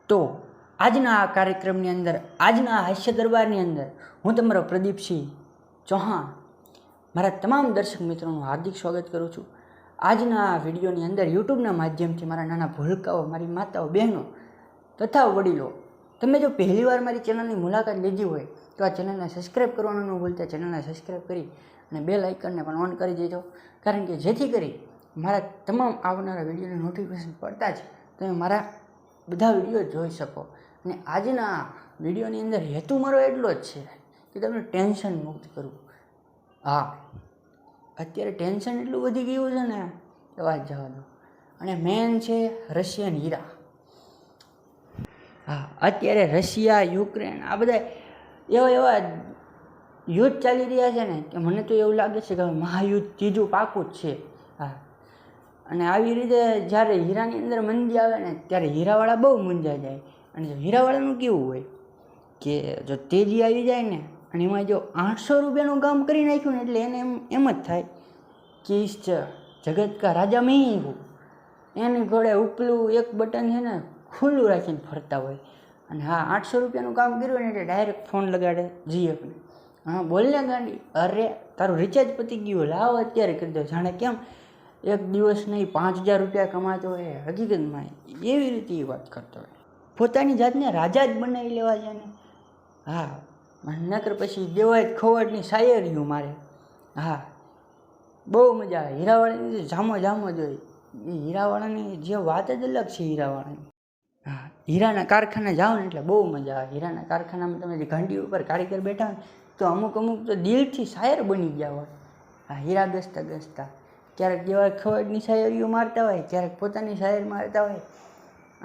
તો આજના આ કાર્યક્રમની અંદર, આજના હાસ્ય દરબારની અંદર હું તમારો પ્રદીપસિંહ ચૌહાણ મારા તમામ દર્શક મિત્રોનું હાર્દિક સ્વાગત કરું છું. આજના આ વિડીયોની અંદર યુટ્યુબના માધ્યમથી મારા નાના ભૂલકાઓ, મારી માતાઓ, બહેનો તથા વડીલો, તમે જો પહેલીવાર મારી ચેનલની મુલાકાત લીધી હોય તો આ ચેનલને સબસ્ક્રાઈબ કરવાનું ન ભૂલતા. ચેનલને સબસ્ક્રાઈબ કરી અને બેલ આઇકનને પણ ઓન કરી દેજો, કારણ કે જેથી કરી મારા તમામ આવનારા વિડીયોની નોટિફિકેશન પડતા જ તમે મારા બધા વિડીયો જોઈ શકો. અને આજના વિડીયોની અંદર હેતુ મારો એટલો જ છે કે તમને ટેન્શન મુક્ત કરવું. હા, અત્યારે ટેન્શન એટલું વધી ગયું છે ને કે વાત જવા દો. અને મેન છે રશિયન હીરા. હા, અત્યારે રશિયા, યુક્રેન આ બધા એવા યુદ્ધ ચાલી રહ્યા છે ને કે મને તો એવું લાગે છે કે મહાયુદ્ધ ત્રીજું પાકું જ છે. હા, અને આવી રીતે જ્યારે હીરાની અંદર મંદી આવે ને ત્યારે હીરાવાળા બહુ મૂંઝાઈ જાય. અને જો હીરાવાળાનું કેવું હોય કે જો તેજી આવી જાય ને અને એમાં જો 800 રૂપિયાનું કામ કરી નાખ્યું ને એટલે એને એમ જ થાય કે ઇસ જગત કા રાજા મેં ही हूँ. એની ઘોડે ઉપલું એક બટન છે ને ખુલ્લું રાખીને ફરતા હોય. અને હા, 800 રૂપિયાનું કામ કર્યું ને એટલે ડાયરેક્ટ ફોન લગાડે જીએફને. હા, બોલ ને ગાંડી, અરે તારું રિચાર્જ પતી ગયું, લાવ અત્યારે કરી દો. જાણે કેમ એક દિવસ નહીં 5000 રૂપિયા કમાતો હોય, હકીકતમાં એવી રીતે એ વાત કરતો હોય. પોતાની જાતને રાજા જ બનાવી લેવા છે ને. હા, નકર પછી દેવાય ખોવાડની શાયરીઓ મારે. હા, બહુ મજા આવે. હીરાવાળાની જામો જ હોય. એ હીરાવાળાની જે વાત જ અલગ છે હીરાવાળાની. હા, હીરાના કારખાને જાઓ ને એટલે બહુ મજા આવે. હીરાના કારખાનામાં તમે જે ઘંટી ઉપર કારીગર બેઠા હોય તો અમુક તો દિલથી શાયર બની ગયા હોય. હા, હીરા ગસતા ક્યારેક દેવાય ખોવાડની શાયરીઓ મારતા હોય, ક્યારેક પોતાની શાયરી મારતા હોય.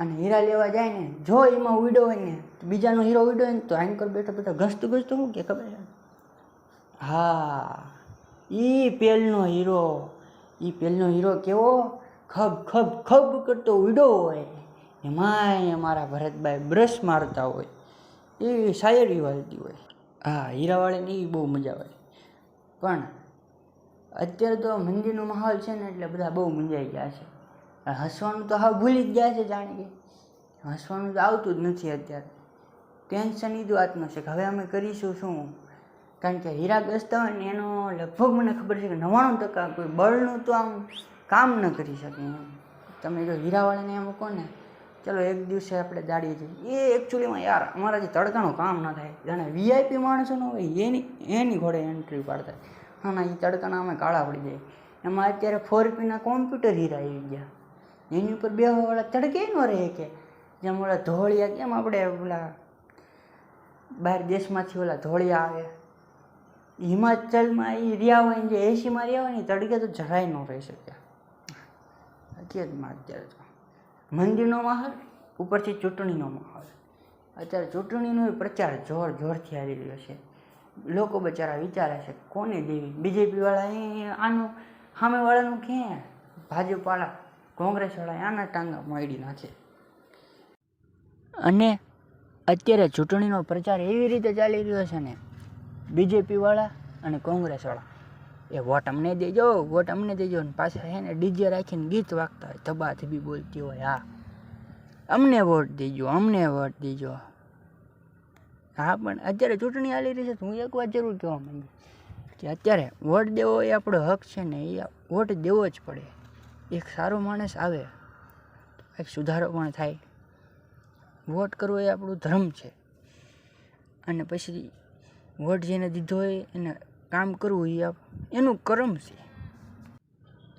અને હીરા લેવા જાય ને જો એમાં ઉડ્યો હોય ને તો બીજાનો હીરો ઉડ્યો હોય ને તો એન્કર બેઠો ઘસતું શું કે ખબર છે? હા, પેલનો હીરો કેવો ખબ કરતો ઉડ્યો હોય, એમાંય અમારા ભરતભાઈ બ્રશ મારતા હોય, એ શાયરી વાળતી હોય. હા, હીરાવાળાની બહુ મજા આવે. પણ અત્યારે તો મંદીનો માહોલ છે ને એટલે બધા બહુ મૂંઝાઈ ગયા છે. હસવાનું તો હા ભૂલી જ ગયા છે. જાણે કે હસવાનું તો આવતું જ નથી અત્યારે. ટેન્શન એ જ વાતનું છે કે હવે અમે કરીશું શું? કારણ કે હીરા ગસતા હોય ને એનો લગભગ મને ખબર છે કે 99% કોઈ બળનું તો આમ કામ ન કરી શકે. તમે જો હીરાવાળાને એમ કહો ને ચલો એક દિવસે આપણે દાડીએ જઈએ, એ એકચ્યુઅલીમાં યાર અમારાથી તડકાનું કામ ન થાય. જાણે વીઆઈપી માણસો ન હોય એની ઘોડે એન્ટ્રી પાડતા. હા ના, એ તડકાના અમે કાળા પડી જાય. એમાં અત્યારે 4Pના કોમ્પ્યુટર હીરા આવી ગયા. એની ઉપર બેવાવાળા તડકે ન રહે કે જેમ ઓલા ધોળિયા, કેમ આપણે ઓલા બહાર દેશમાંથી ઓલા ધોળિયા આવે હિમાચલમાં એ રહ્યા હોય ને જે એસીમાં રહ્યા હોય ને તડકે તો જરાય ન રહી શક્યા. હકીકતમાં અત્યારે તો મંદિરનો માહોલ ઉપરથી ચૂંટણીનો માહોલ. અત્યારે ચૂંટણીનો પ્રચાર જોરથી આવી રહ્યો છે. લોકો બચારા વિચારે છે કોને દેવી. બીજેપીવાળા આનું સામેવાળાનું ક્યાં, ભાજપવાળા, કોંગ્રેસવાળા આના ટાંગા મોડી નાખે. અને અત્યારે ચૂંટણીનો પ્રચાર એવી રીતે ચાલી રહ્યો છે ને, બીજેપીવાળા અને કોંગ્રેસવાળા એ વોટ અમને દેજો ને પાછા છે ને ડીજે રાખીને ગીત વાગતા હોય, ધબાધબી બોલતી હોય. હા, અમને વોટ દેજો. હા, પણ અત્યારે ચૂંટણી ચાલી રહી છે તો હું એક વાત જરૂર કહેવા માંગુ કે અત્યારે વોટ દેવો એ આપણો હક છે ને, એ વોટ દેવો જ પડે. એક સારો માણસ આવે એક સુધારો પણ થાય. વોટ કરવો એ આપણું ધર્મ છે. અને પછી વોટ જેને દીધો હોય એને કામ કરવું એ એનું કર્મ છે.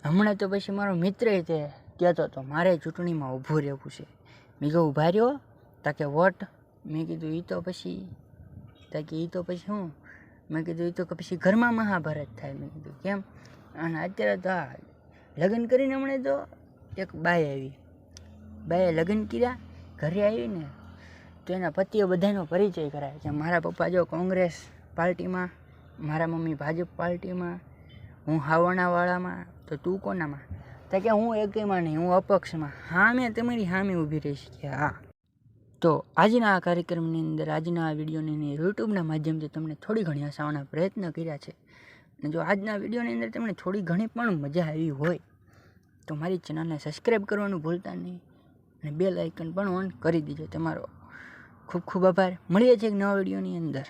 હમણાં તો પછી મારો મિત્ર તે કહેતો હતો મારે ચૂંટણીમાં ઊભું રહેવું છે. મેં કહું ઊભા રહ્યો તાકે વોટ. મેં કીધું એ તો પછી શું? મેં કીધું એ તો પછી ઘરમાં મહાભારત થાય. મેં કીધું કેમ? અને અત્યારે તો આ લગ્ન કરીને હમણાં તો એક બાઈએ લગ્ન કર્યા, ઘરે આવીને તો એના પતિએ બધાનો પરિચય કરાય કે મારા પપ્પા જો કોંગ્રેસ પાર્ટીમાં, મારા મમ્મી ભાજપ પાર્ટીમાં, હું હાવણાવાળામાં, તો તું કોનામાં? તો કે હું એકમાં નહીં, હું અપક્ષમાં. હા, મેં તમારી સામે ઊભી રહીશ કે હા. તો આજના આ કાર્યક્રમની અંદર, આજના આ વિડીયોની અંદર યુટ્યુબના માધ્યમથી તમને થોડી ઘણી હસાવવાના પ્રયત્ન કર્યા છે. અને જો આજના વિડીયોની અંદર તમને થોડી ઘણી પણ મજા આવી હોય તો મારી ચેનલને સબસ્ક્રાઈબ કરવાનું ભૂલતા નહીં. અને બેલ આઇકન પણ ઓન કરી દીજો. તમારો ખૂબ ખૂબ આભાર. મળીએ છીએ એક નવા વિડીયોની અંદર.